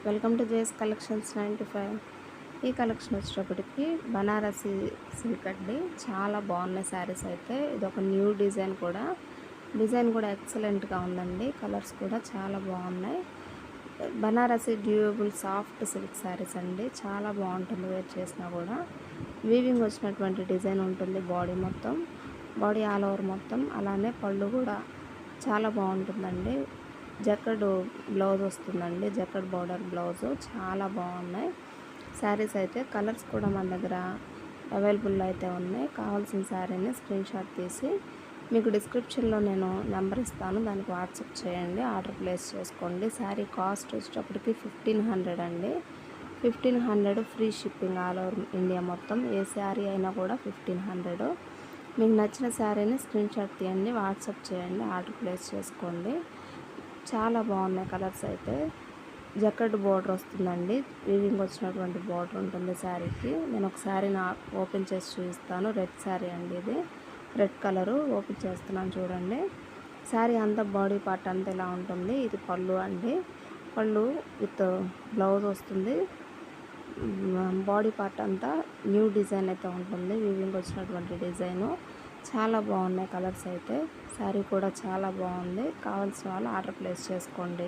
Welcome to JS collections 95. ఈ collection వచ్చేటప్పటికి Banarasi silk అండి. చాలా బాగున్నాయి శారీస్ అయితే. ఇది ఒక న్యూ డిజైన్ కూడా ఎక్సలెంట్గా ఉందండి. కలర్స్ కూడా చాలా బాగున్నాయి. బనారసి డ్యూయబుల్ సాఫ్ట్ సిల్క్ శారీస్ అండి. చాలా బాగుంటుంది వేర్ చేసినా కూడా. వీవింగ్ వచ్చినటువంటి డిజైన్ ఉంటుంది బాడీ ఆల్ ఓవర్ మొత్తం. అలానే పళ్ళు కూడా చాలా బాగుంటుందండి. జక్కడ్ బ్లౌజ్ వస్తుందండి. జక్కడ్ బార్డర్ బ్లౌజు చాలా బాగున్నాయి శారీస్ అయితే. కలర్స్ కూడా మన దగ్గర అవైలబుల్ అయితే ఉన్నాయి. కావాల్సిన శారీని స్క్రీన్ షాట్ తీసి మీకు డిస్క్రిప్షన్లో నేను నెంబర్ ఇస్తాను, దానికి వాట్సాప్ చేయండి, ఆర్డర్ ప్లేస్ చేసుకోండి. శారీ కాస్ట్ వచ్చేటప్పటికి 1500 అండి. 1500 free shipping all over India మొత్తం. ఏ శారీ అయినా కూడా 1500. మీకు నచ్చిన శారీని స్క్రీన్ షాట్ తీయండి, వాట్సాప్ చేయండి, ఆర్డర్ ప్లేస్ చేసుకోండి. చాలా బాగున్నాయి కలర్స్ అయితే. జక్కడ్ బోర్డర్ వస్తుందండి. వీవింగ్ వచ్చినటువంటి బోర్డర్ ఉంటుంది శారీకి. నేను ఒక శారీని ఓపెన్ చేసి చూపిస్తాను. రెడ్ శారీ అండి ఇది. రెడ్ కలరు ఓపెన్ చేస్తున్నాను చూడండి. శారీ అంతా బాడీ పార్ట్ అంతా ఇలా ఉంటుంది. ఇది పళ్ళు అండి. పళ్ళు విత్ బ్లౌజ్ వస్తుంది. బాడీ పార్ట్ అంతా న్యూ డిజైన్ అయితే ఉంటుంది. వీవింగ్ వచ్చినటువంటి డిజైను. చాలా బాగున్నాయి కలర్స్ అయితే. శారీ కూడా చాలా బాగుంది. కావాల్సిన వాళ్ళు ఆర్డర్ ప్లేస్ చేసుకోండి.